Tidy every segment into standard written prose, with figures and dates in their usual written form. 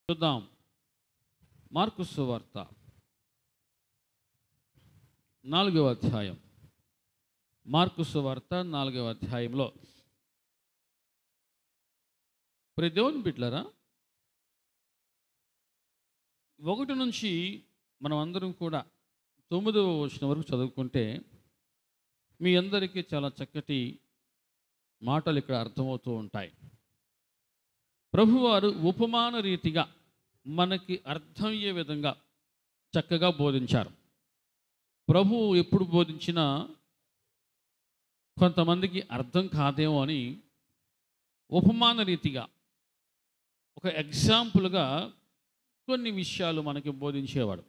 చూద్దాం. మార్కు సువార్త 4వ అధ్యాయం. మార్కు సువార్త 4వ అధ్యాయంలో ప్రియ దేవుని బిడ్డలారా, 1 నుంచి మనం అందరం కూడా 9వ వచనం వరకు చదువుకుంటే మీ అందరికీ చాలా చక్కటి మాటలు ఇక్కడ అర్థమవుతూ ఉంటాయి. ప్రభువారు ఉపమాన రీతిగా మనకి అర్థమయ్యే విధంగా చక్కగా బోధించారు. ప్రభువు ఎప్పుడు బోధించినా కొంతమందికి అర్థం కాదేమో అని ఉపమాన రీతిగా ఒక ఎగ్జాంపుల్గా కొన్ని విషయాలు మనకి బోధించేవాడు.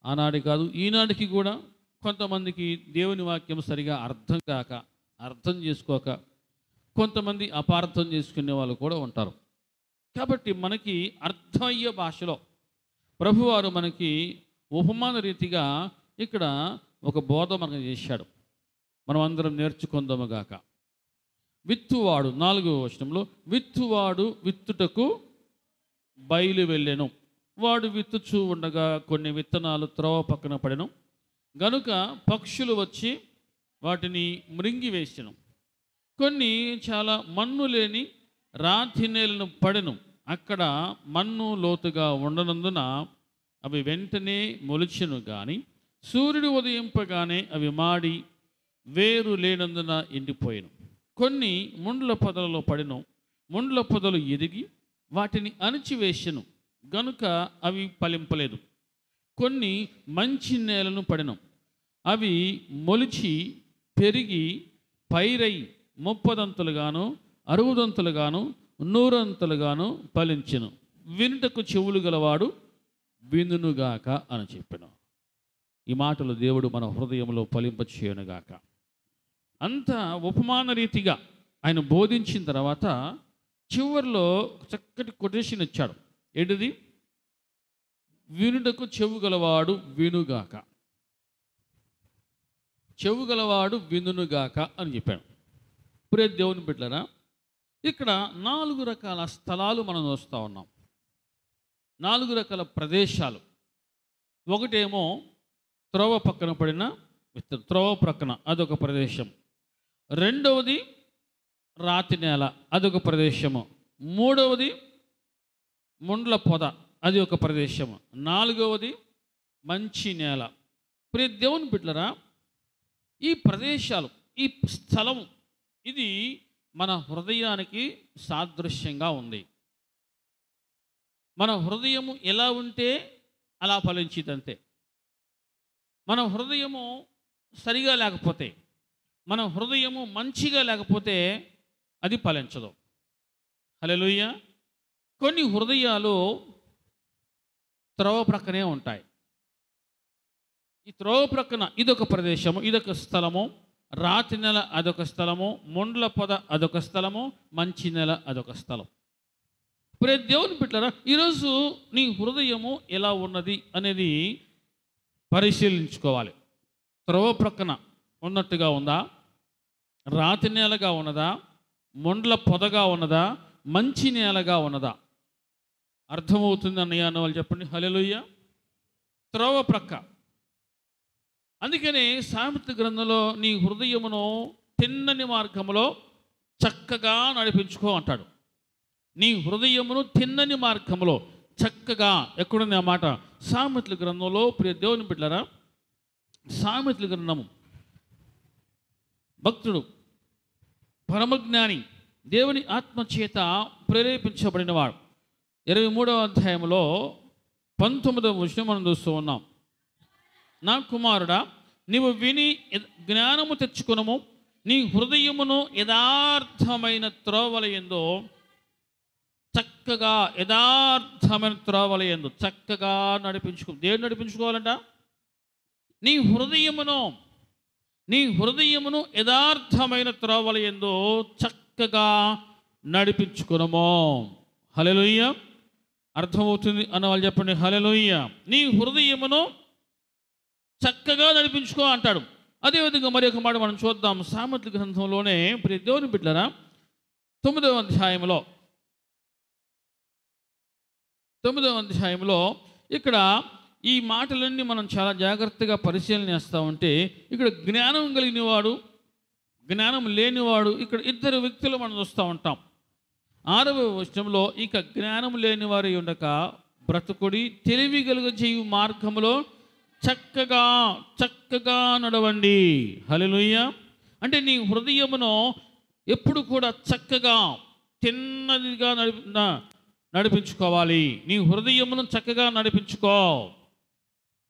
ఆనాడు కాదు, ఈనాటికి కూడా కొంతమందికి దేవుని వాక్యం సరిగా అర్థం కాక, అర్థం చేసుకోక, కొంతమంది అపార్థం చేసుకునే వాళ్ళు కూడా ఉంటారు. కాబట్టి మనకి అర్థమయ్యే భాషలో ప్రభువారు మనకి ఉపమాన రీతిగా ఇక్కడ ఒక బోధ మనకు చేశాడు. మనం అందరం నేర్చుకుందాముగాక. విత్తువాడు 4వ వచనంలో, విత్తువాడు విత్తుటకు బయలు వెళ్ళెను. వాడు విత్తుచూ ఉండగా కొన్ని విత్తనాలు త్రోవ పక్కన పడెను. గనుక పక్షులు వచ్చి వాటిని మృంగివేసెను. కొన్ని చాలా మన్ను లేని రాతి నేలను పడెను. అక్కడ మన్ను లోతుగా ఉండనందున అవి వెంటనే మొలిచెను. కానీ సూర్యుడు ఉదయింపగానే అవి మాడి వేరు లేనందున ఎండిపోయెను. కొన్ని ముండ్ల పొదలలో పడెను. ముండ్ల పొదలు ఎదిగి వాటిని అణిచివేసెను. గనుక అవి ఫలింపలేదు. కొన్ని మంచి నేలను పడెను. అవి మొలిచి పెరిగి పైరై 30దంతులుగాను 60దంతులుగాను 100దంతులుగాను ఫలించెను. వినుటకు చెవులు గలవాడు వినుగాక అని చెప్పెను. ఈ మాటలు దేవుడు మన హృదయంలో ఫలింపచేయునుగాక. అంత ఉపమాన రీతిగా ఆయన బోధించిన తర్వాత చివరిలో చక్కటి కొటేషన్ ఇచ్చాడు. ఏంటిది? వినుటకు చెవు గలవాడు వినుగాక, చెవు గలవాడు వినుగాక అని చెప్పాడు. ప్రియ దేవుని బిడ్డలారా, ఇక్కడ 4 రకాల స్థలాలు మనం చూస్తూ ఉన్నాం. 4 రకాల ప్రదేశాలు. ఒకటేమో త్రోవ పక్కన పడిన విత్తనం, త్రోవ ప్రక్కన అదొక ప్రదేశం. రెండవది రాతి నేల, అదొక ప్రదేశము. మూడవది ముండ్ల పొద, అది ఒక ప్రదేశము. 4వది మంచి నేల. ప్రియ దేవుని బిడ్డలారా, ఈ ప్రదేశాలు, ఈ స్థలం, ఇది మన హృదయానికి సాదృశ్యంగా ఉంది. మన హృదయము ఎలా ఉంటే అలా ఫలించిదంతే. మన హృదయము సరిగా లేకపోతే, మన హృదయము మంచిగా లేకపోతే అది ఫలించదు. హల్లెలూయా. కొన్ని హృదయాలు త్రోవ ప్రక్కనే ఉంటాయి. ఈ త్రోవ ప్రక్కన ఇదొక ప్రదేశము, ఇదొక స్థలము. రాతి నెల అదొక స్థలము, ముండ్ల పొద అదొక స్థలము, మంచి నెల అదొక స్థలం. ప్రియ దేవుని బిడ్డలారా, ఈరోజు నీ హృదయము ఎలా ఉన్నది అనేది పరిశీలించుకోవాలి. త్రోవ ప్రక్కన ఉన్నట్టుగా ఉందా? రాతి నేలగా ఉన్నదా? ముండ్ల పొదగా ఉన్నదా? మంచి నేలగా ఉన్నదా? అర్థమవుతుంది అన్నయ్య అన్న వాళ్ళు చెప్పండి. హల్లెలూయా. త్రోవ ప్రక్క. అందుకనే సామెతల గ్రంథంలో నీ హృదయమును తిన్నని మార్గములో చక్కగా నడిపించుకో అంటాడు. నీ హృదయమును తిన్నని మార్గములో చక్కగా. ఎక్కడుంది ఆ మాట? సామెతల గ్రంథంలో. ప్రియ దేవుని బిడ్డలారా, సామెతల గ్రంథము, భక్తుడు పరమజ్ఞాని దేవుని ఆత్మచేత ప్రేరేపించబడినవాడు. 23వ అధ్యాయంలో 19వ వచనం మనం చూస్తూ ఉన్నాం. నా కుమారుడా, నీవు విని జ్ఞానము తెచ్చుకునము, నీ హృదయమును యథార్థమైన త్రోవలయందు చక్కగా, యథార్థమైన త్రోవలయందు చక్కగా నడిపించుకో. దేన్ని నడిపించుకోవాలంట? నీ హృదయమును యథార్థమైన త్రోవలయందు చక్కగా నడిపించుకునము. హల్లెలూయా. అర్థమవుతుంది అన్న వాళ్ళు చెప్పండి. హల్లెలూయా. నీ హృదయమును చక్కగా నడిపించుకో అంటాడు. అదేవిధంగా మరి ఒక మాట మనం చూద్దాం. సామెతల గ్రంథంలోనే ప్రియ దేవుని బిడ్డలారా 9వ అధ్యాయంలో 9వ అధ్యాయంలో ఇక్కడ ఈ మాటలన్నీ మనం చాలా జాగ్రత్తగా పరిశీలన చేస్తూ ఉంటే ఇక్కడ జ్ఞానం కలిగినవాడు, జ్ఞానం లేనివాడు, ఇక్కడ ఇద్దరు వ్యక్తులు మనం చూస్తూ ఉంటాం. 6వ వచనంలో ఇక జ్ఞానం లేని వారి ఉండక బ్రతుకుడి, తెలివి కలుగజేయు మార్గములో చక్కగా చక్కగా నడవండి. హల్లెలూయా. అంటే నీ హృదయమును ఎప్పుడు కూడా చక్కగా తిన్నదిగా నడిపించుకోవాలి. నీ హృదయమును చక్కగా నడిపించుకో.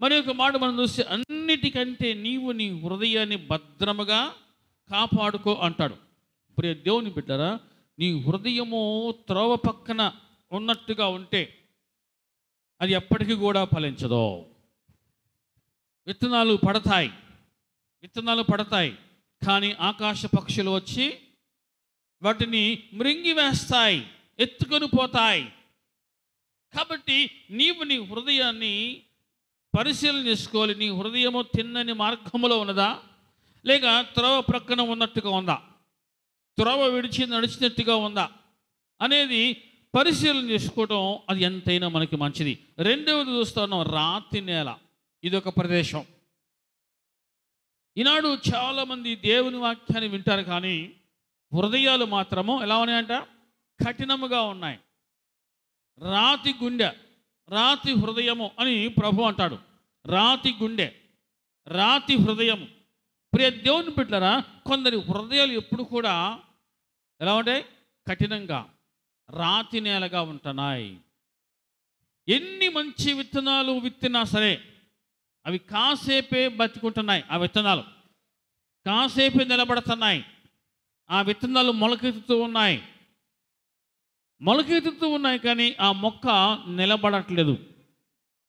మరి ఒక మాట మనం చూస్తే అన్నిటికంటే నీవు నీ హృదయాన్ని భద్రముగా కాపాడుకో అంటాడు. ప్రియ దేవుని బిడ్డరా, నీ హృదయము త్రోవ పక్కన ఉన్నట్టుగా ఉంటే అది ఎప్పటికీ కూడా ఫలించదు. విత్తనాలు పడతాయి, కానీ ఆకాశ పక్షులు వచ్చి వాటిని మృంగి వేస్తాయి, ఎత్తుకొని పోతాయి. కాబట్టి నీవు నీ హృదయాన్ని పరిశీలన చేసుకోవాలి. నీ హృదయము తిన్నని మార్గములో ఉన్నదా, లేక త్రోవ ప్రక్కన ఉన్నట్టుగా ఉందా, త్రోవ విడిచి నడిచినట్టుగా ఉందా అనేది పరిశీలన చేసుకోవడం అది ఎంతైనా మనకి మంచిది. రెండవది చూస్తున్నాం, రాతి నేల. ఇదొక ప్రదేశం. ఈనాడు చాలామంది దేవుని వాక్యాన్ని వింటారు, కానీ హృదయాలు మాత్రము ఎలా ఉన్నాయంట? కఠినముగా ఉన్నాయి. రాతి గుండె, రాతి హృదయము అని ప్రభు అంటాడు. రాతి గుండె, రాతి హృదయము. ప్రియ దేవుని బిడ్డలారా, కొందరి హృదయాలు ఎప్పుడు కూడా ఎలా ఉంటాయి? కఠినంగా, రాతి నేలగా ఉంటున్నాయి. ఎన్ని మంచి విత్తనాలు విత్తినా సరే అవి కాసేపే బతికుంటున్నాయి. ఆ విత్తనాలు కాసేపే నిలబడుతున్నాయి. ఆ విత్తనాలు మొలకెత్తుతూ ఉన్నాయి, కానీ ఆ మొక్క నిలబడట్లేదు.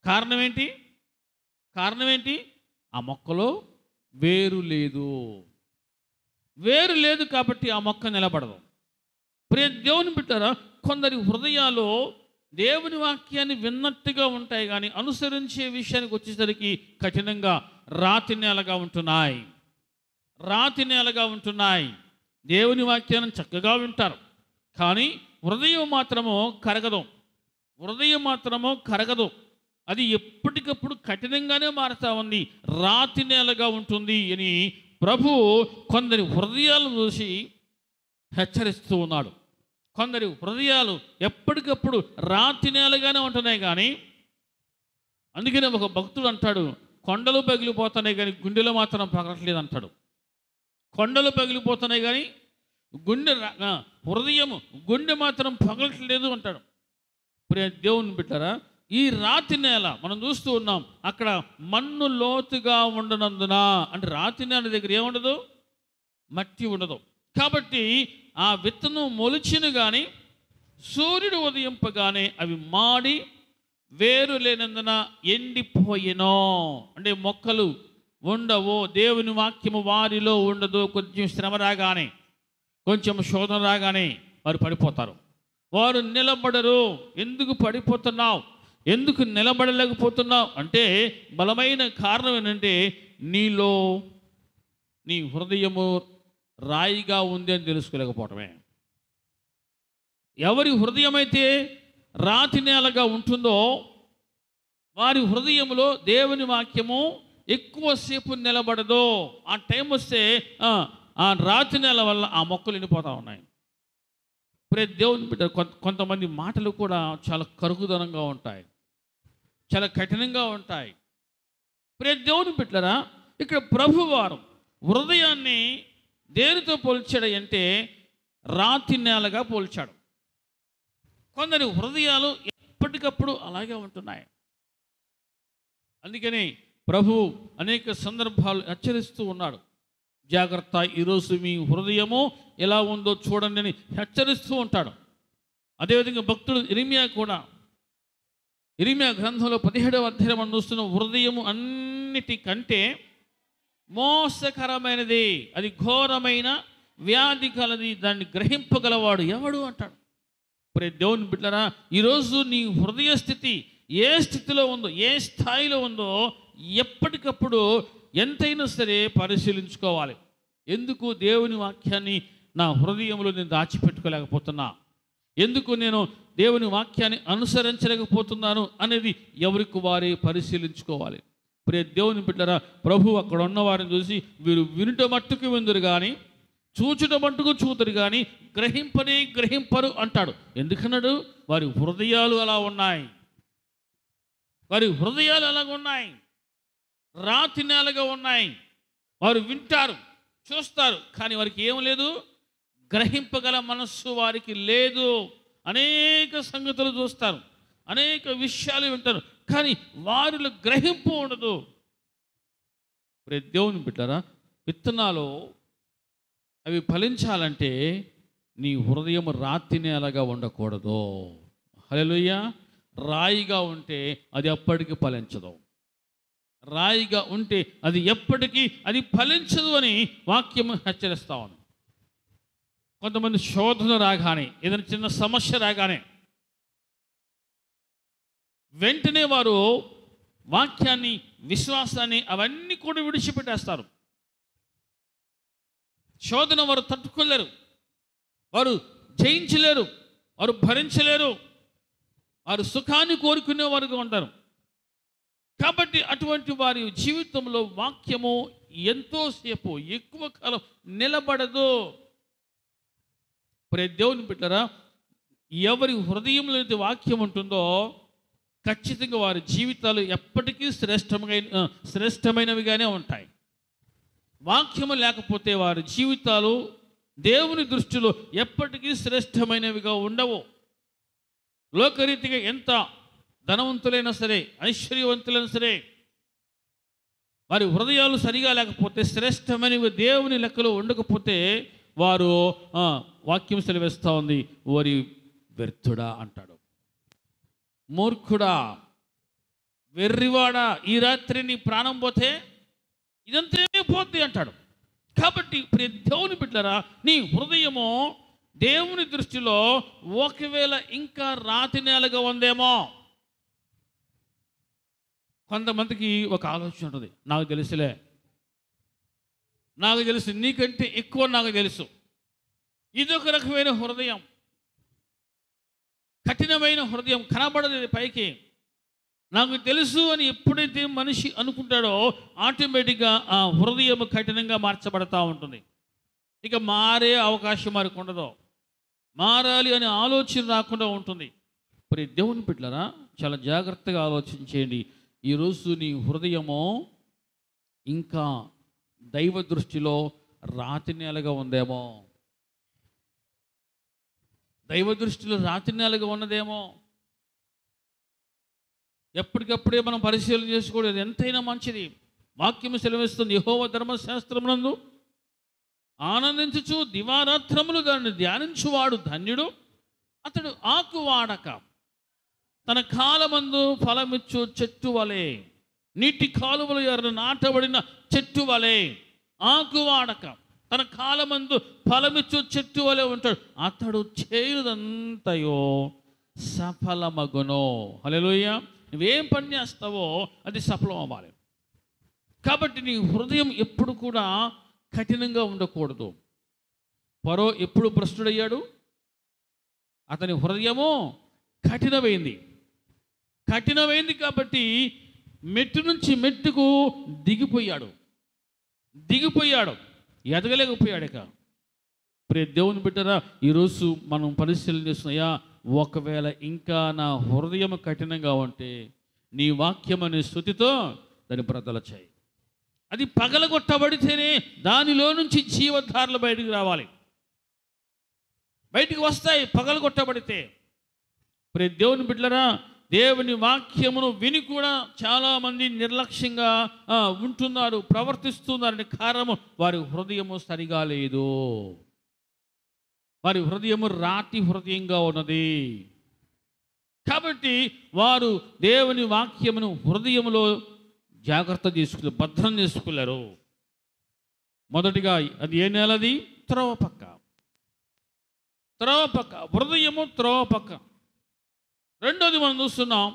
కారణం ఏంటి? ఆ మొక్కలో వేరు లేదు కాబట్టి ఆ మొక్క నిలబడదు. ప్రియ దేవుని బిడ్డలారా, కొందరి హృదయాలు దేవుని వాక్యాన్ని విన్నట్టుగా ఉంటాయి, కానీ అనుసరించే విషయానికి వచ్చేసరికి కఠినంగా రాతి నేలగా ఉంటున్నాయి. దేవుని వాక్యాన్ని చక్కగా వింటారు, కానీ హృదయం మాత్రము కరగదు. అది ఎప్పటికప్పుడు కఠినంగానే మారుతూ ఉంది, రాతి నేలగా ఉంటుంది అని ప్రభు కొందరి హృదయాలను చూసి హెచ్చరిస్తూ ఉన్నాడు. కొందరి హృదయాలు ఎప్పటికప్పుడు రాతి నేలగానే ఉంటున్నాయి, కానీ అందుకనే ఒక భక్తుడు అంటాడు, కొండలు పగిలిపోతున్నాయి కానీ గుండెలు మాత్రం పగలట్లేదు అంటాడు. కొండలు పగిలిపోతున్నాయి కానీ గుండె మాత్రం పగలట్లేదు అంటాడు. ప్రియ దేవుని బిడ్డలారా, ఈ రాతి నేల మనం చూస్తూ ఉన్నాం, అక్కడ మన్ను లోతుగా ఉండనందున, అంటే రాతి నేల దగ్గర ఏముండదు? మట్టి ఉండదు. కాబట్టి ఆ విత్తనం మొలిచిను కానీ సూర్యుడు ఉదయింపగానే అవి మాడి వేరు లేనందున ఎండిపోయెనో. అంటే మొక్కలు ఉండవు, దేవుని వాక్యము వారిలో ఉండదు. కొంచెం శ్రమ రాగానే, కొంచెం శోధన రాగానే వారు పడిపోతారు, వారు నిలబడరు. ఎందుకు పడిపోతున్నావు, ఎందుకు నిలబడలేకపోతున్నావు అంటే బలమైన కారణం ఏంటంటే నీలో నీ హృదయము రాయిగా ఉంది అని తెలుసుకోలేకపోవటమే. ఎవరి హృదయం అయితే రాతి నేలగా ఉంటుందో వారి హృదయంలో దేవుని వాక్యము ఎక్కువసేపు నిలబడదు. ఆ టైం వస్తే ఆ రాతి నేల వల్ల ఆ మొక్కలు ఎండిపోతూ ఉన్నాయి. ప్రియ దేవుని బిడ్డ, కొంతమంది మాటలు కూడా చాలా కరుగుదనంగా ఉంటాయి, చాలా కఠినంగా ఉంటాయి. ప్రియ దేవుని బిడ్డలారా, ఇక్కడ ప్రభువారు హృదయాన్ని దేనితో పోల్చాడు అంటే రాతి నేలగా పోల్చాడు. కొందరి హృదయాలు ఎప్పటికప్పుడు అలాగే ఉంటున్నాయి. అందుకని ప్రభు అనేక సందర్భాలు హెచ్చరిస్తూ ఉన్నాడు, జాగ్రత్త, ఈరోజు మీ హృదయము ఎలా ఉందో చూడండి అని హెచ్చరిస్తూ ఉంటాడు. అదేవిధంగా భక్తుడు ఇర్మియా గ్రంథంలో 17వ అధ్యాయం చూస్తున్న హృదయము అన్నిటికంటే మోసకరమైనది, అది ఘోరమైన వ్యాధి కలది, దాన్ని గ్రహింపగలవాడు ఎవడు అంటాడు. ప్రియ దేవుని బిడ్డలారా, ఈరోజు నీ హృదయ స్థితి ఏ స్థితిలో ఉందో, ఏ స్థాయిలో ఉందో ఎప్పటికప్పుడు ఎంతైనా సరే పరిశీలించుకోవాలి. ఎందుకు దేవుని వాక్యాన్ని నా హృదయంలో నేను దాచిపెట్టుకోలేకపోతున్నా, ఎందుకు నేను దేవుని వాక్యాన్ని అనుసరించలేకపోతున్నాను అనేది ఎవరికి వారే పరిశీలించుకోవాలి. ప్రియ దేవుని బిడ్డలారా, ప్రభు అక్కడ ఉన్న వారిని చూసి వీరు వినుట మట్టుకు విందురు కానీ చూచుట మట్టుకు చూతురు కానీ గ్రహింపరు అంటాడు. ఎందుకన్నాడు? వారి హృదయాలు అలా ఉన్నాయి. వారి హృదయాలు అలాగ ఉన్నాయి, రాతి నేలగా ఉన్నాయి. వారు వింటారు, చూస్తారు, కానీ వారికి ఏం లేదు, గ్రహింపగల మనస్సు వారికి లేదు. అనేక సంగతులు చూస్తారు, అనేక విషయాలు వింటారు, కానీ వారిలో గ్రహింపు ఉండదు. దేవుని బిడ్డలారా, విత్తనాలు అవి ఫలించాలంటే నీ హృదయం రాతి నేలగా ఉండకూడదు. హల్లెలూయా. రాయిగా ఉంటే అది ఎప్పటికీ ఫలించదు. రాయిగా ఉంటే అది ఎప్పటికీ అది ఫలించదు అని వాక్యం హెచ్చరిస్తా ఉంది. కొంతమంది శోధన రాగానే, ఏదైనా చిన్న సమస్య రాగానే వెంటనే వారు వాక్యాన్ని, విశ్వాసాన్ని అవన్నీ కూడా విడిచిపెట్టేస్తారు. శోధన వారు తట్టుకోలేరు, వారు జయించలేరు, వారు భరించలేరు, వారు సుఖాన్ని కోరుకునే వారుగా ఉంటారు. కాబట్టి అటువంటి వారి జీవితంలో వాక్యము ఎంతోసేపు ఎక్కువ కాలం నిలబడదు. దేవుని బిడ్డలారా, ఎవరి హృదయంలో అయితే వాక్యం ఉంటుందో ఖచ్చితంగా వారి జీవితాలు ఎప్పటికీ శ్రేష్టమైనవిగానే ఉంటాయి. వాక్యము లేకపోతే వారి జీవితాలు దేవుని దృష్టిలో ఎప్పటికీ శ్రేష్టమైనవిగా ఉండవు. లోకరీతిగా ఎంత ధనవంతులైనా సరే, ఐశ్వర్యవంతులైనా సరే, వారి హృదయాలు సరిగా లేకపోతే, శ్రేష్టమైనవి దేవుని లెక్కలో ఉండకపోతే వారు వాక్యం సెలవిస్తూ ఉంది, వారి వ్యర్థుడా అంటాడు, మూర్ఖుడా, వెర్రివాడా, ఈ రాత్రి నీ ప్రాణం పోతే ఇదంతే పోద్ది అంటాడు. కాబట్టి ప్రియ దేవుని బిడ్డలారా, నీ హృదయము దేవుని దృష్టిలో ఒకవేళ ఇంకా రాతి నేలగా ఉందేమో. కొంతమందికి ఒక ఆలోచన ఉంటుంది, నాకు తెలుసులే, నాకు తెలుసు, నీకంటే ఎక్కువ నాకు తెలుసు. ఇదొక రకమైన హృదయం, కఠినమైన హృదయం, కనబడదు పైకి. నాకు తెలుసు అని ఎప్పుడైతే మనిషి అనుకుంటాడో ఆటోమేటిక్గా ఆ హృదయం కఠినంగా మార్చబడతా ఉంటుంది. ఇక మారే అవకాశం వారికి ఉండదు, మారాలి అనే ఆలోచన రాకుండా ఉంటుంది. మరి దేవుని బిడ్డలారా, చాలా జాగ్రత్తగా ఆలోచించేయండి. ఈరోజు నీ హృదయము ఇంకా దైవ దృష్టిలో రాతి నేలగా ఉందేమో, దైవ దృష్టిలో రాతి నేలగా ఉన్నదేమో. ఎప్పటికప్పుడే మనం పరిశీలన చేసుకోవడం ఎంతైనా మంచిది. వాక్యం సెలవిస్తుంది, యెహోవా ధర్మశాస్త్రమునందు ఆనందించుచు దివారాత్రములు దాన్ని ధ్యానించువాడు ధన్యుడు. అతడు ఆకు వాడక తన కాలమందు ఫలమిచ్చు చెట్టు వలె, నీటి కాలువల ఎర్ర నాటబడిన చెట్టు వలె, ఆకు వాడక తన కాలమందు ఫలమిచ్చు చెట్టు వలె ఉంటాడు. అతడు చేయుదంతయో సఫలమగును. హల్లెలూయా. నువ్వేం పని చేస్తావో అది సఫలం అవ్వాలి. కాబట్టి నీ హృదయం ఎప్పుడు కూడా కఠినంగా ఉండకూడదు. ఫరో ఎప్పుడు భ్రష్టుడయ్యాడు? అతని హృదయము కఠినమైంది. కఠినమైంది కాబట్టి మెట్టు నుంచి మెట్టుకు దిగిపోయాడు, ఎదగలేకపోయాడు. ఇక ప్రియ దేవుని బిడ్డరా, ఈరోజు మనం పరిశీలన చేస్తున్నాయా, ఒకవేళ ఇంకా నా హృదయం కఠినంగా ఉంటే నీ వాక్యం అనే స్తుతితో దాన్ని బ్రతల చేయి. అది పగలగొట్టబడితేనే దానిలో నుంచి జీవధారలు బయటికి రావాలి, బయటికి వస్తాయి పగలగొట్టబడితే. ప్రియ దేవుని బిడ్డలారా, దేవుని వాక్యమును విని కూడా చాలామంది నిర్లక్ష్యంగా ఉంటున్నారు, ప్రవర్తిస్తున్నారని కారణము వారి హృదయము సరిగా లేదు. వారి హృదయము రాతి హృదయంగా ఉన్నది. కాబట్టి వారు దేవుని వాక్యమును హృదయములో జాగ్రత్త తీసుకుని భద్రం చేసుకున్నారు. మొదటిగా అది ఏ నేలది? త్రోవ పక్క. హృదయము త్రోవ పక్క. రెండోది మనం చూస్తున్నాం,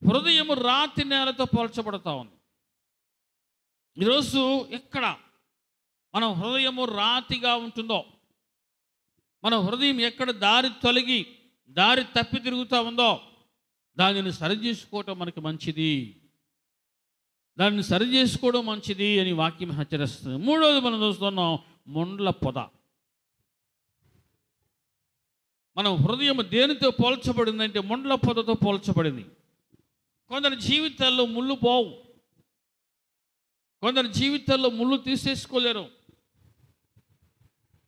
హృదయము రాతి నేలతో పోల్చబడతా ఉంది. ఈరోజు ఎక్కడ మన హృదయము రాతిగా ఉంటుందో, మన హృదయం ఎక్కడ దారి తొలగి దారి తప్పి తిరుగుతూ ఉందో దానిని సరిచేసుకోవటం మనకి మంచిది, దాన్ని సరి చేసుకోవడం మంచిది అని వాక్యం హెచ్చరిస్తుంది. మూడవది మనం చూస్తున్నాం ముండ్ల పొద. మనం హృదయం దేనితో పోల్చబడిందంటే ముండ్ల పొదతో పోల్చబడింది. కొందరి జీవితాల్లో ముళ్ళు పోవు, కొందరి జీవితాల్లో ముళ్ళు తీసేసుకోలేరు,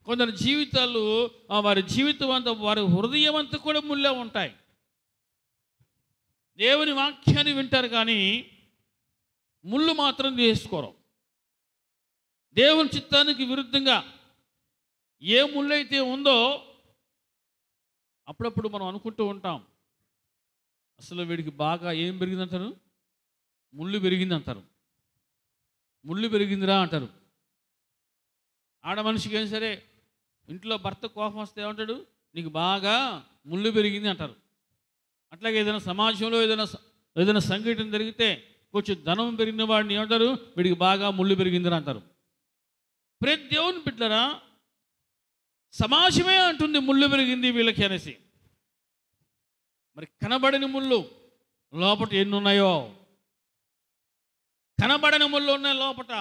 కొందరి జీవితాలు వారి జీవితం అంతా వారి హృదయం అంతా కూడా ముళ్ళే ఉంటాయి. దేవుని వాక్యాన్ని వింటారు కానీ ముళ్ళు మాత్రం తీసుకోరు. దేవుని చిత్తానికి విరుద్ధంగా ఏ ముళ్ళు అయితే ఉందో అప్పుడప్పుడు మనం అనుకుంటూ ఉంటాం, అసలు వీడికి బాగా ఏం పెరిగిందంటారు, ముళ్ళు పెరిగింది అంటారు, ముళ్ళు పెరిగిందిరా అంటారు. ఆడ మనిషికి ఏం సరే ఇంట్లో భర్త కోపం వస్తే ఏమంటాడు, నీకు బాగా ముళ్ళు పెరిగింది అంటారు. అట్లాగే ఏదైనా సమాజంలో ఏదైనా సంఘటన జరిగితే కొంచెం ధనం పెరిగిన వాడిని ఏమంటారు, వీడికి బాగా ముళ్ళు పెరిగిందిరా అంటారు. ప్రతి దేవుని బిడ్డలారా, సమాజమే అంటుంది ముళ్ళు పెరిగింది వీళ్ళకి అనేసి. మరి కనబడని ముళ్ళు లోపట ఎన్ని ఉన్నాయో, కనబడని ముళ్ళు ఉన్నాయి లోపట.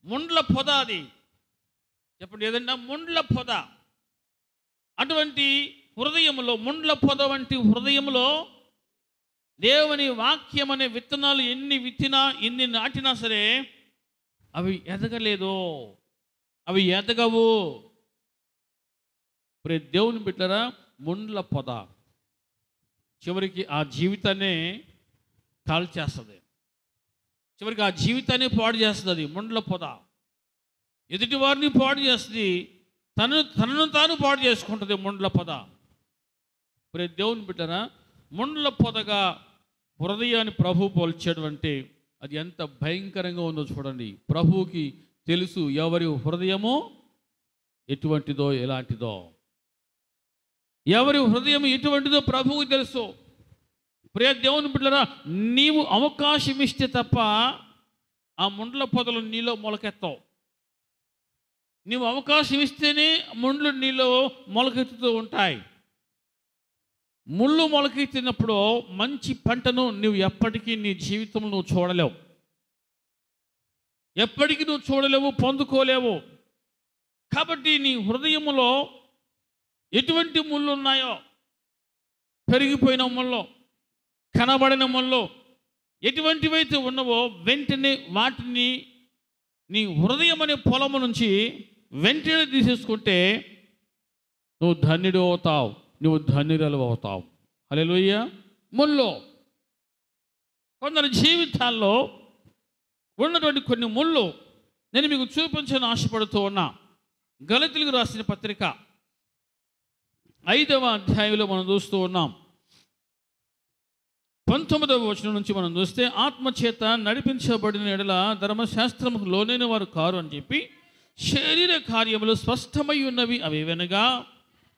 ముండ్ల పొద అది, చెప్పండి ఏదన్నా ముండ్ల పొద. అటువంటి హృదయంలో, ముండ్ల పొద వంటి హృదయంలో దేవుని వాక్యం అనే విత్తనాలు ఎన్ని విత్తినా ఎన్ని నాటినా సరే అవి ఎదగలేదు, అవి ఎదగవు. ప్రతి దేవుని బిడ్డలారా, ముండ్ల పొద చివరికి ఆ జీవితాన్ని కాల్చేస్తుంది, చివరికి ఆ జీవితాన్ని పాడు చేస్తుంది. అది ముండ్ల పొద ఎదుటి వారిని పాడు చేస్తుంది, తనను తాను పాడు చేసుకుంటుంది ముండ్ల పొద. ప్రతి దేవుని బిడ్డలారా, ముండ్ల పొదగా హృదయాన్ని ప్రభు పోల్చాడు అంటే అది ఎంత భయంకరంగా ఉందో చూడండి. ప్రభువుకి తెలుసు ఎవరి హృదయము ఎటువంటిదో ఎలాంటిదో, ఎవరి హృదయం ఎటువంటిదో ప్రభువుకి తెలుసు. ప్రియ దేవుని బిడ్డలారా, నీవు అవకాశం ఇస్తే తప్ప ఆ ముండ్ల పొదలు నీలో మొలకెత్తావు. నీవు అవకాశం ఇస్తేనే ముండ్లు నీలో మొలకెత్తుతూ ఉంటాయి. ముళ్ళు మొలకెత్తినప్పుడు మంచి పంటను నువ్వు ఎప్పటికీ నీ జీవితంలో నువ్వు చూడలేవు, ఎప్పటికీ నువ్వు చూడలేవు, పొందుకోలేవు. కాబట్టి నీ హృదయంలో ఎటువంటి ముళ్ళు ఉన్నాయో, పెరిగిపోయిన ముళ్ళు, కనబడిన ముళ్ళు ఎటువంటివైతే ఉన్నవో వెంటనే వాటిని నీ హృదయం అనే పొలము నుంచి వెంటనే తీసేసుకుంటే నువ్వు ధన్యుడు అవుతావు, నువ్వు ధన్యురాలు అవుతావు. హల్లెలూయా. ముళ్ళు కొందరి జీవితాల్లో ఉన్నటువంటి కొన్ని ముళ్ళు నేను మీకు చూపించని ఆశపడుతూ ఉన్నా. గలతీయులకు రాసిన పత్రిక 5వ అధ్యాయంలో మనం చూస్తూ ఉన్నాం. 19వ వచనం నుంచి మనం చూస్తే, ఆత్మచేత నడిపించబడిన ఎడల ధర్మశాస్త్రముకు లోనైన వారు కారు అని చెప్పి శరీర కార్యములు స్పష్టమై ఉన్నవి. అవి వెనగా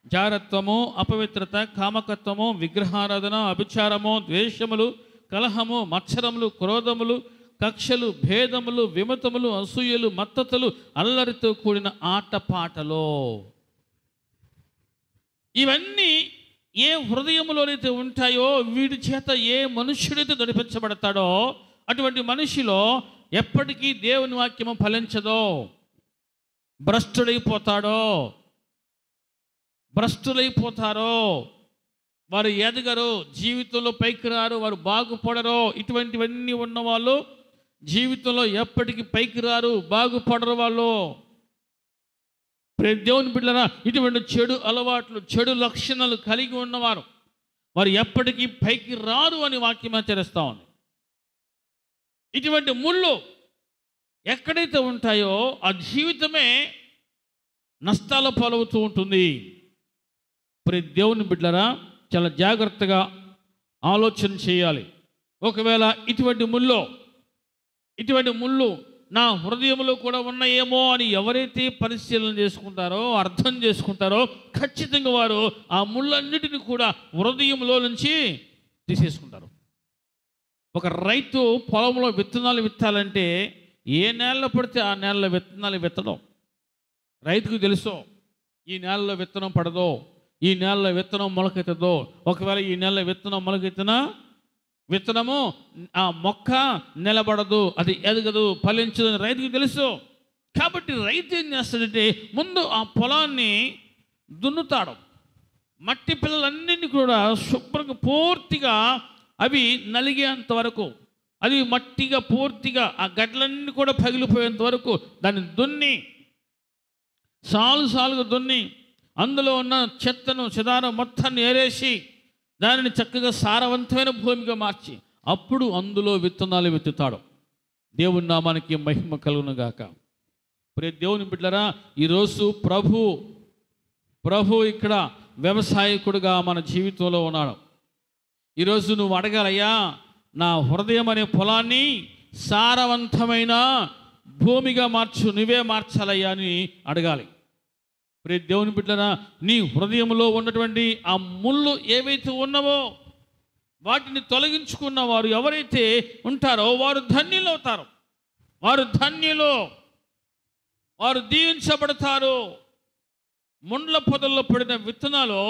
జారత్వము, అపవిత్రత, కామకత్వము, విగ్రహారాధన, అభిచారము, ద్వేషములు, కలహము, మత్సరములు, క్రోధములు, కక్షలు, భేదములు, విమతములు, అసూయలు, మత్తతలు, అల్లరితో కూడిన ఆటపాటలో. ఇవన్నీ ఏ హృదయములోనైతే ఉంటాయో వీడి చేత ఏ మనుష్యుడైతే నడిపించబడతాడో అటువంటి మనిషిలో ఎప్పటికీ దేవుని వాక్యము ఫలించదో, భ్రష్టులైపోతారో, వారు ఎదగరు, జీవితంలో పైకి రారు, వారు బాగుపడరు. ఇటువంటివన్నీ ఉన్నవాళ్ళు జీవితంలో ఎప్పటికీ పైకి రారు, బాగుపడరు వాళ్ళు. దేవుని బిడ్డలారా, ఇటువంటి చెడు అలవాట్లు, చెడు లక్షణాలు కలిగి ఉన్నవారు వారు ఎప్పటికీ పైకి రారు అని వాక్యం హెచ్చరిస్తా ఉంది. ఇటువంటి ముళ్ళు ఎక్కడైతే ఉంటాయో ఆ జీవితమే నష్టాల పాలవుతూ ఉంటుంది. ప్రతి దేవుని బిడ్డలారా, చాలా జాగ్రత్తగా ఆలోచన చేయాలి. ఒకవేళ ఇటువంటి ముళ్ళు నా హృదయంలో కూడా ఉన్నాయేమో అని ఎవరైతే పరిశీలన చేసుకుంటారో, అర్థం చేసుకుంటారో, ఖచ్చితంగా వారు ఆ ముళ్ళన్నిటిని కూడా హృదయంలో నుంచి తీసేసుకుంటారు. ఒక రైతు పొలంలో విత్తనాలు విత్తాలంటే ఏ నేలలో పడితే ఆ నేలలో విత్తనాలు విత్తడం రైతుకు తెలుసు. ఈ నేలలో విత్తనం పడదో, ఈ నేలలో విత్తనం మొలకెత్తదో, ఒకవేళ ఈ నెలలో విత్తనం మొలకెత్తినా విత్తనము ఆ మొక్క నిలబడదు, అది ఎదగదు, ఫలించదు అని రైతుకి తెలుసు. కాబట్టి రైతు ఏం చేస్తాడంటే ముందు ఆ పొలాన్ని దున్నుతాడు. మట్టి పిల్లలన్నింటినీ కూడా శుభ్రంగా పూర్తిగా అవి నలిగేంత వరకు, అది మట్టిగా పూర్తిగా ఆ గడ్డలన్నీ కూడా పగిలిపోయేంత వరకు దాన్ని దున్ని సాలుగా దున్ని అందులో ఉన్న చెత్తను చెదారం మొత్తాన్ని ఏరేసి దానిని చక్కగా సారవంతమైన భూమిగా మార్చి అప్పుడు అందులో విత్తనాలు విత్తుతాడు. దేవుని నామానికి మహిమ కలుగును గాక. ప్రియ దేవుని బిడ్డలారా, ఈరోజు ప్రభు ఇక్కడ వ్యవసాయకుడుగా మన జీవితంలో ఉన్నాడు. ఈరోజు నువ్వు అడగాలయ్యా, నా హృదయం అనే పొలాన్ని సారవంతమైన భూమిగా మార్చు, నువ్వే మార్చాలయ్యా అని అడగాలి. ప్రియ దేవుని బిడ్డలారా, నీ హృదయంలో ఉన్నటువంటి ఆ ముళ్ళు ఏవైతే ఉన్నావో వాటిని తొలగించుకున్న వారు ఎవరైతే ఉంటారో వారు ధన్యులు అవుతారు. వారు దీవించబడతారు. ముండ్ల పొదల్లో పడిన విత్తనాలు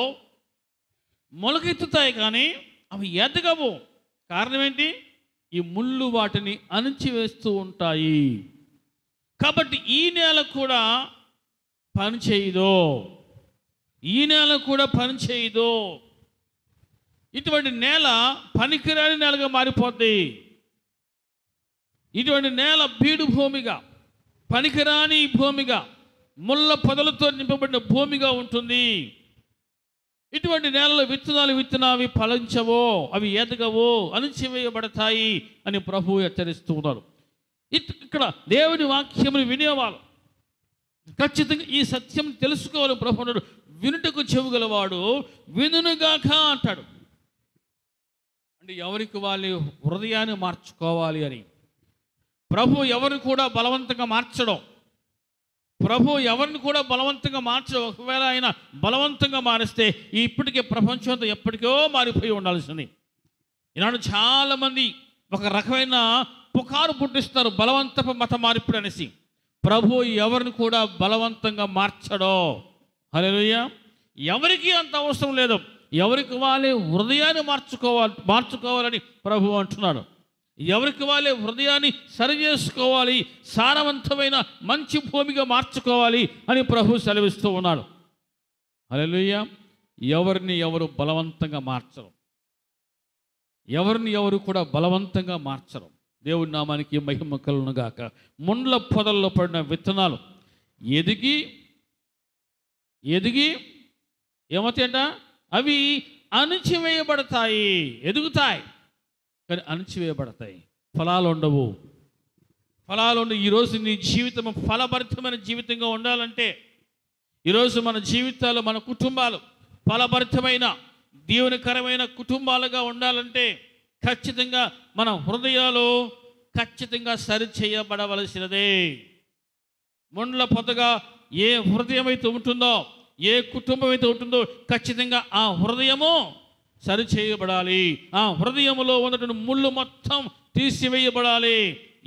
మొలకెత్తుతాయి కానీ అవి ఎదగవు. కారణం ఏంటి? ఈ ముళ్ళు వాటిని అణిచివేస్తూ ఉంటాయి. కాబట్టి ఈ నేల కూడా పనిచేయదు, ఇటువంటి నేల పనికిరాని నేలగా మారిపోద్ది. ఇటువంటి నేల బీడు భూమిగా, పనికిరాని భూమిగా, ముళ్ళ పొదలతో నింపబడిన భూమిగా ఉంటుంది. ఇటువంటి నేలలో విత్తనాలు విత్తనావి ఫలించవో, అవి ఎదగవో, అణిచివేయబడతాయి అని ప్రభువు హెచ్చరిస్తూ ఉన్నారు. ఇక్కడ దేవుని వాక్యమును వినేవాళ్ళు ఖచ్చితంగా ఈ సత్యం తెలుసుకోవాలి. ప్రభు అన్నాడు, వినుటకు చెవుగలవాడు వినుగాక అంటాడు. అంటే ఎవరికి వాళ్ళు హృదయాన్ని మార్చుకోవాలి అని. ప్రభు ఎవరిని కూడా బలవంతంగా మార్చడం. ఒకవేళ ఆయన బలవంతంగా మారిస్తే ఇప్పటికే ప్రపంచంతో ఎప్పటికో మారిపోయి ఉండాల్సింది. ఈనాడు చాలామంది ఒక రకమైన పుకారు పుట్టిస్తారు, బలవంతపు మత మార్పిడి అనేసి. ప్రభు ఎవరిని కూడా బలవంతంగా మార్చడో. హల్లెలూయా. ఎవరికి అంత అవసరం లేదు. ఎవరికి వాళ్ళే హృదయాన్ని మార్చుకోవాలని ప్రభు అంటున్నాడు. ఎవరికి వాళ్ళే హృదయాన్ని సరి చేసుకోవాలి, సారవంతమైన మంచి భూమిగా మార్చుకోవాలి అని ప్రభు సెలవిస్తూ ఉన్నాడు. హల్లెలూయా. ఎవరిని ఎవరు బలవంతంగా మార్చరు, ఎవరిని ఎవరు కూడా బలవంతంగా మార్చరు. దేవుడి నామానికి మహిమ కలుగును గాక. ముండ్ల పొదల్లో పడిన విత్తనాలు ఎదిగి ఏమవుతాయంట? అవి అణిచివేయబడతాయి. ఎదుగుతాయి కానీ అణిచివేయబడతాయి. ఫలాలు ఉండవు. ఈరోజు నీ జీవితం ఫలభరితమైన జీవితంగా ఉండాలంటే, ఈరోజు మన జీవితాలు, మన కుటుంబాలు ఫలభరితమైన దీవెనకరమైన కుటుంబాలుగా ఉండాలంటే ఖచ్చితంగా మన హృదయాలు ఖచ్చితంగా సరిచేయబడవలసినదే. ముండ్ల పొదగా ఏ హృదయం అయితే ఉంటుందో, ఏ కుటుంబం అయితే ఉంటుందో ఖచ్చితంగా ఆ హృదయము సరిచేయబడాలి. ఆ హృదయములో ఉన్నటువంటి ముళ్ళు మొత్తం తీసివేయబడాలి.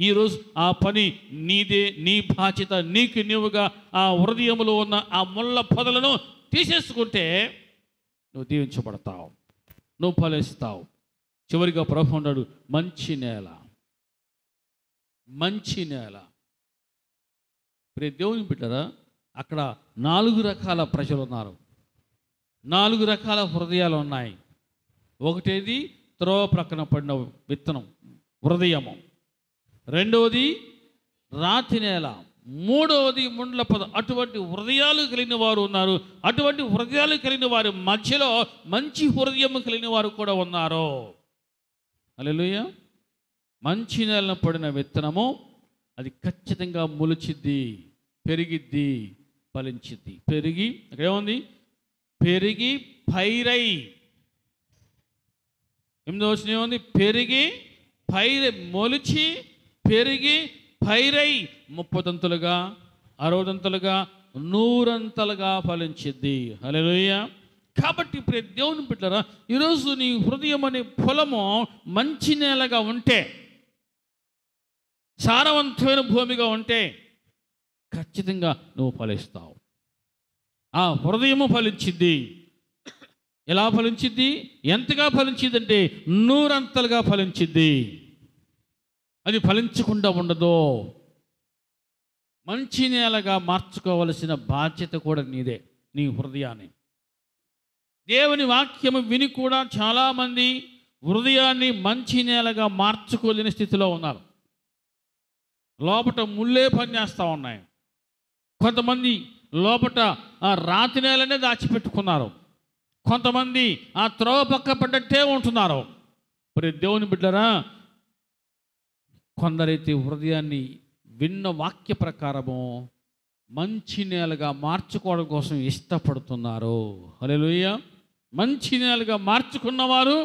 ఈరోజు ఆ పని నీదే, నీ బాధ్యత. నీకు నీవుగా ఆ హృదయములో ఉన్న ఆ ముళ్ళ పొదలను తీసేసుకుంటే నువ్వు దీవించబడతావు, నువ్వు ఫలిస్తావు. చివరిగా ప్రభు అన్నాడు, మంచి నేల. ప్రియ దేవుని బిడ్డరా, అక్కడ 4 రకాల ప్రజలు ఉన్నారు, 4 రకాల హృదయాలు ఉన్నాయి. ఒకటేది త్రోవ ప్రక్కన పడిన విత్తనం, హృదయము. రెండవది రాతి నేల. మూడవది ముండ్ల పొద. అటువంటి హృదయాలు కలిగిన వారు ఉన్నారు. అటువంటి హృదయాలు కలిగిన వారి మధ్యలో మంచి హృదయం కలిగిన వారు కూడా ఉన్నారు. హల్లెలూయా. మంచి నేలను పడిన విత్తనము అది ఖచ్చితంగా మొలిచిద్ది, పెరిగిద్ది, ఫలించిద్ది. అక్కడ ఏముంది? పెరిగి పైరై. 8వ వచనం ఏముంది? మొలిచి పెరిగి పైరై 30 దంతులుగా, 60 దంతులుగా, 100 దంతలుగా ఫలించిద్ది. హల్లెలూయా. కాబట్టి ఇప్పుడు దేవుని బిడ్డలారా, ఈరోజు నీ హృదయం అనే పొలము మంచి నేలగా ఉంటే, సారవంతమైన భూమిగా ఉంటే ఖచ్చితంగా నువ్వు ఫలిస్తావు. ఆ హృదయము ఫలించింది. ఎలా ఫలించింది? ఎంతగా ఫలించింది అంటే నూరంతలుగా ఫలించింది. అది ఫలించకుండా ఉండదు. మంచి నేలగా మార్చుకోవలసిన బాధ్యత కూడా నీదే, నీ హృదయాన్ని. దేవుని వాక్యము విని కూడా చాలామంది హృదయాన్ని మంచి నేలగా మార్చుకోలేని స్థితిలో ఉన్నారు. లోపట ముళ్ళే పనిచేస్తూ ఉన్నాయి. కొంతమంది లోపట ఆ రాతి నేలనే దాచిపెట్టుకున్నారు. కొంతమంది ఆ త్రోవ పక్క పడ్డట్టే ఉంటున్నారు. మరి దేవుని బిడ్డరా, కొందరైతే హృదయాన్ని విన్న వాక్య ప్రకారము మంచి నేలగా మార్చుకోవడం కోసం ఇష్టపడుతున్నారు. హల్లెలూయా. మంచి నేలగా మార్చుకున్నవారు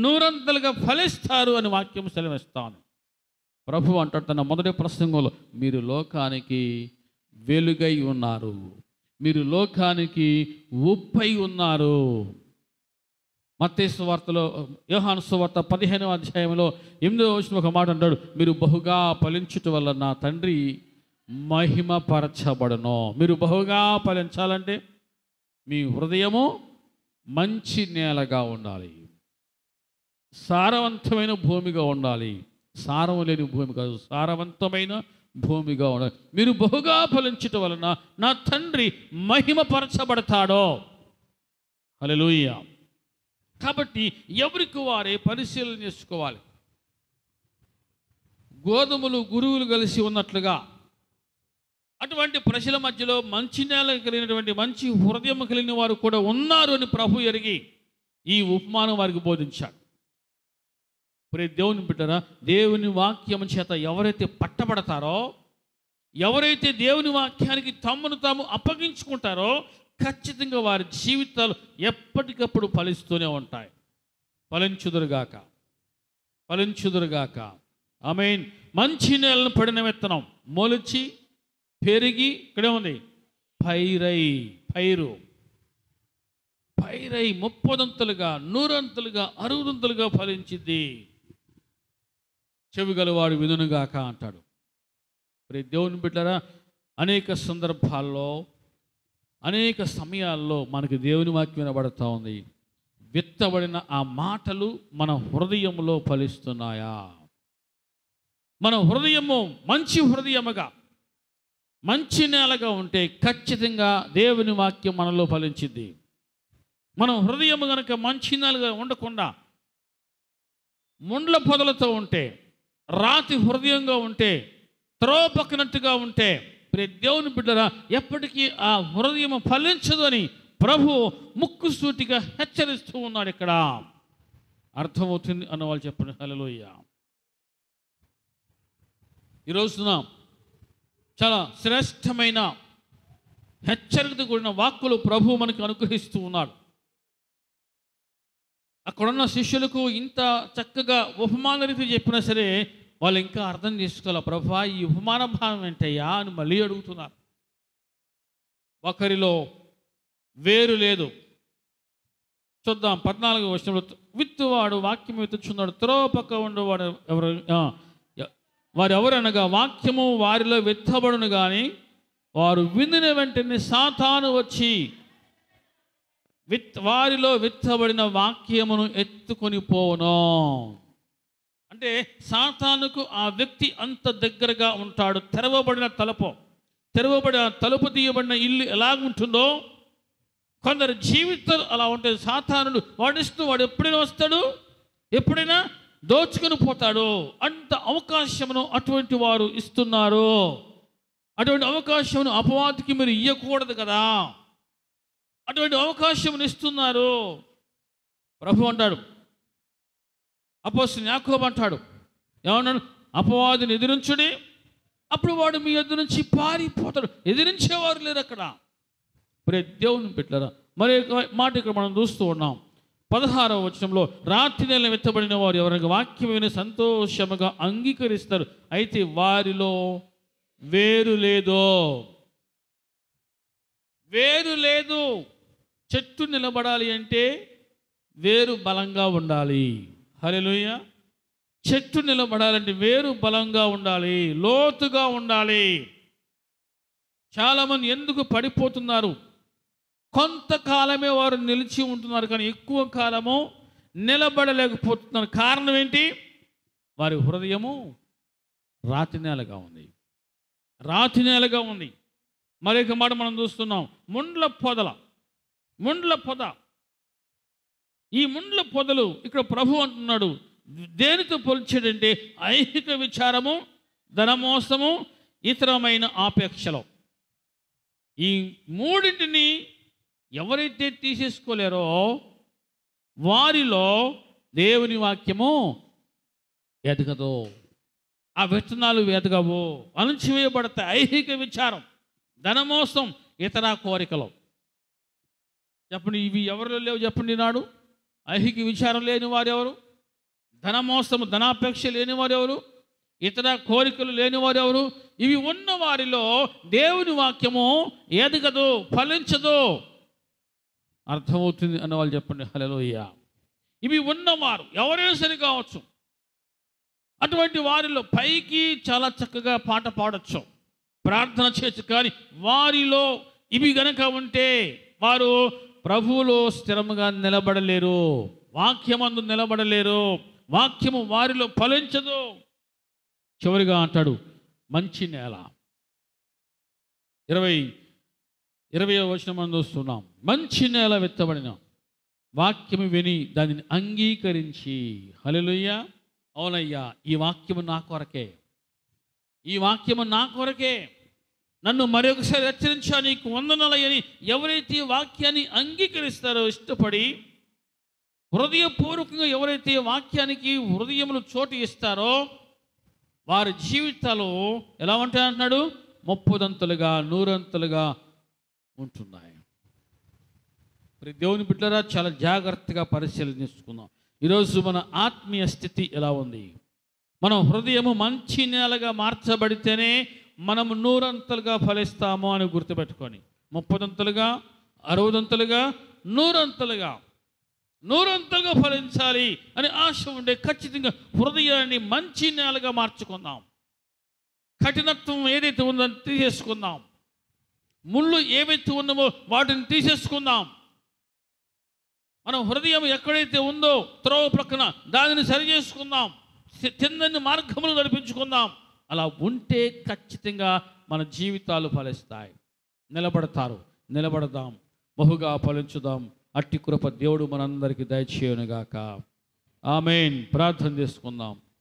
నూరంతలుగా ఫలిస్తారు అని వాక్యం సెలవిస్తాను. ప్రభు అంటాడు తన మొదటి ప్రసంగంలో, మీరు లోకానికి వెలుగై ఉన్నారు, మీరు లోకానికి ఉప్పై ఉన్నారు. మత్తయి సువార్తలో, యోహాను సువార్త 15వ అధ్యాయంలో 8వ వచనంలో ఒక మాట అంటాడు, మీరు బహుగా ఫలించుట వల్ల నా తండ్రి మహిమపరచబడును. మీరు బహుగా ఫలించాలంటే మీ హృదయము మంచి నేలగా ఉండాలి, సారవంతమైన భూమిగా ఉండాలి. సారం లేని భూమి కాదు, సారవంతమైన భూమిగా ఉండాలి. మీరు బహుగా ఫలించుట వలన నా తండ్రి మహిమపరచబడతాడో. హల్లెలూయా. కాబట్టి ఎవరికి వారే పరిశీలన చేసుకోవాలి. గోధుమలు గురువులు కలిసి ఉన్నట్లుగా అటువంటి ప్రజల మధ్యలో మంచి నేల కలిగినటువంటి మంచి హృదయం కలిగిన వారు కూడా ఉన్నారు అని ప్రభు ఎరిగి ఈ ఉపమానం వారికి బోధించాడు. ప్రియ దేవుని బిడ్డరా, దేవుని వాక్యం చేత ఎవరైతే పట్టబడతారో, ఎవరైతే దేవుని వాక్యానికి తమను తాము అప్పగించుకుంటారో, ఖచ్చితంగా వారి జీవితాలు ఎప్పటికప్పుడు ఫలిస్తూనే ఉంటాయి. ఫలించుదురుగాక, ఫలించుదురుగాక. ఆమేన్. మంచి నేలను పడిన విత్తనం మొలిచి పెరిగి, ఇక్కడే ఉంది పైరు పైరై 30ంతలుగా 100ంతలుగా 60ంతలుగా ఫలించింది. చెవిగలవాడు వినుగాక అంటాడు. మరి దేవుని బిడ్డరా, అనేక సందర్భాల్లో అనేక సమయాల్లో మనకి దేవుని వాక్యం వినబడుతూ ఉంది. విత్తబడిన ఆ మాటలు మన హృదయంలో ఫలిస్తున్నాయా? మన హృదయము మంచి హృదయముగా, మంచి నేలగా ఉంటే ఖచ్చితంగా దేవుని వాక్యం మనలో ఫలించింది. మనం హృదయం కనుక మంచి నేలగా ఉండకుండా ముండ్ల పొదలతో ఉంటే, రాతి హృదయంగా ఉంటే, త్రోవ పక్కనట్టుగా ఉంటే, ప్రియ దేవుని బిడ్డరా, ఎప్పటికీ ఆ హృదయం ఫలించదు అని ప్రభు ముక్కుసూటిగా హెచ్చరిస్తూ ఉన్నాడు. ఇక్కడ అర్థమవుతుంది అన్న వాళ్ళు చెప్పండి. హల్లెలూయా. ఈ రోజున చాలా శ్రేష్టమైన హెచ్చరికతో కూడిన వాక్కులు ప్రభు మనకు అనుగ్రహిస్తూ ఉన్నాడు. అక్కడున్న శిష్యులకు ఇంత చక్కగా ఉపమాన రీతి చెప్పినా సరే వాళ్ళు ఇంకా అర్థం చేసుకోవాలి. ప్రభువా, ఈ ఉపమాన భావం ఏంటయ్యా అని మళ్ళీ అడుగుతున్నారు. ఒకరిలో వేరు లేదు. చూద్దాం 14వ వచనంలో, విత్తువాడు వాక్యం విత్తుచున్నాడు, త్రోవ పక్క ఉండేవాడు వారు ఎవరనగా వాక్యము వారిలో విత్తబడును కానీ వారు వినిన వెంటనే సాతాను వచ్చి వారిలో విత్తబడిన వాక్యమును ఎత్తుకొని పోవును. అంటే సాతానుకు ఆ వ్యక్తి అంత దగ్గరగా ఉంటాడు. తెరవబడిన తలుపు తీయబడిన ఇల్లు ఎలాగుంటుందో కొందరు జీవితాలు అలా ఉంటుంది. సాతానుడు వాడు ఎప్పుడైనా వస్తాడు, ఎప్పుడైనా దోచుకొని పోతాడు. అంత అవకాశమును అటువంటి వారు ఇస్తున్నారు. అటువంటి అవకాశమును అపవాదికి మీరు ఇవ్వకూడదు కదా, అటువంటి అవకాశమును ఇస్తున్నారు. ప్రభు అంటాడు, అపోస్తలుడు యాకోబు అంటాడు, ఏమన్నాడు? అపవాదిని ఎదిరించుడి, అప్పుడు వాడు మీ ఎదురు నుంచి పారిపోతాడు. ఎదిరించేవారు లేరు అక్కడ. ప్రియ దేవుని బిడ్డలారా, మరి మాట ఇక్కడ మనం చూస్తూ ఉన్నాం. 16వ వచనంలో, రాత్రి నెల విత్తబడిన వారు ఎవరికి వాక్యం విని సంతోషముగా అంగీకరిస్తారు, అయితే వారిలో వేరు లేదు. చెట్టు నిలబడాలి అంటే వేరు బలంగా ఉండాలి. హల్లెలూయా. చెట్టు నిలబడాలంటే వేరు బలంగా ఉండాలి, లోతుగా ఉండాలి. చాలామంది ఎందుకు పడిపోతున్నారు? కొంతకాలమే వారు నిలిచి ఉంటున్నారు, కానీ ఎక్కువ కాలము నిలబడలేకపోతున్నారు. కారణం ఏంటి? వారి హృదయము రాతి నేలగా ఉంది, రాతి నేలగా ఉంది. మరొక మాట మనం చూస్తున్నాం, ముండ్ల పొద. ఈ ముండ్ల పొదలు ఇక్కడ ప్రభు అంటున్నాడు, దేనితో పోల్చాడంటే ఐహిక విచారము, ధనమోసము, ఇతరమైన ఆపేక్షలు. ఈ మూడింటిని ఎవరైతే తీసేసుకోలేరో వారిలో దేవుని వాక్యము ఎదగదు, ఆ విత్తనాలు ఎదగవు, అణచివేయబడతాయి. ఐహిక విచారం, ధనమోసం, ఇతర కోరికలు. చెప్పండి, ఇవి ఎవరిలో లేవు? చెప్పండి నాడు. ఐహిక విచారం లేని వారు ఎవరు? ధనమోసము, ధనాపేక్ష లేని వారు ఎవరు? ఇతర కోరికలు లేని వారు ఎవరు? ఇవి ఉన్న వారిలో దేవుని వాక్యము ఎదగదు, ఫలించదు. అర్థమవుతుంది అన్న వాళ్ళు చెప్పండి హల్లెలూయా. ఇవి ఉన్నవారు ఎవరైనా సరి కావచ్చు, అటువంటి వారిలో పైకి చాలా చక్కగా పాట పాడొచ్చు, ప్రార్థన చేయొచ్చు, కానీ వారిలో ఇవి గనక ఉంటే వారు ప్రభువులో స్థిరముగా నిలబడలేరు, వాక్యమందు నిలబడలేరు, వాక్యము వారిలో ఫలించదు. చివరిగా అంటాడు మంచి నేల. 20వ వచనం మనం చూస్తున్నాం. మంచి నేల విత్తబడిన వాక్యము విని దానిని అంగీకరించి. హల్లెలూయా. అవునయ్యా, ఈ వాక్యము నా కొరకే, ఈ వాక్యము నా కొరకే, నన్ను మరొకసారి హెచ్చరించా, నీకు వందనాలయ్యని ఎవరైతే వాక్యాన్ని అంగీకరిస్తారో, ఇష్టపడి హృదయపూర్వకంగా ఎవరైతే వాక్యానికి హృదయములు చోటు ఇస్తారో వారి జీవితాలు ఎలా ఉంటాయి అంటున్నాడు? 30 100 ఉంటున్నాయి. మరి దేవుని బిడ్డలారా, చాలా జాగ్రత్తగా పరిశీలించుకుందాం. ఈరోజు మన ఆత్మీయ స్థితి ఎలా ఉంది? మనం హృదయము మంచి నేలగా మార్చబడితేనే మనము 100 ఫలిస్తాము అని గుర్తుపెట్టుకొని, 30 60 100 ఫలించాలి అని ఆశ ఉండే ఖచ్చితంగా హృదయాన్ని మంచి నేలగా మార్చుకుందాం. కఠినత్వం ఏదైతే ఉందో తీసేసుకుందాం, ముళ్ళు ఏవైతే ఉన్నామో వాటిని తీసేసుకుందాం. మనం హృదయం ఎక్కడైతే ఉందో త్రోవ ప్రక్కన దానిని సరి చేసుకుందాం, తిన్నని మార్గములు నడిపించుకుందాం. అలా ఉంటే ఖచ్చితంగా మన జీవితాలు ఫలిస్తాయి. నిలబడదాం, బహుగా ఫలించుదాం. అట్టి కృప దేవుడు మనందరికీ దయచేయునుగాక. ఆమేన్. ప్రార్థన చేసుకుందాం.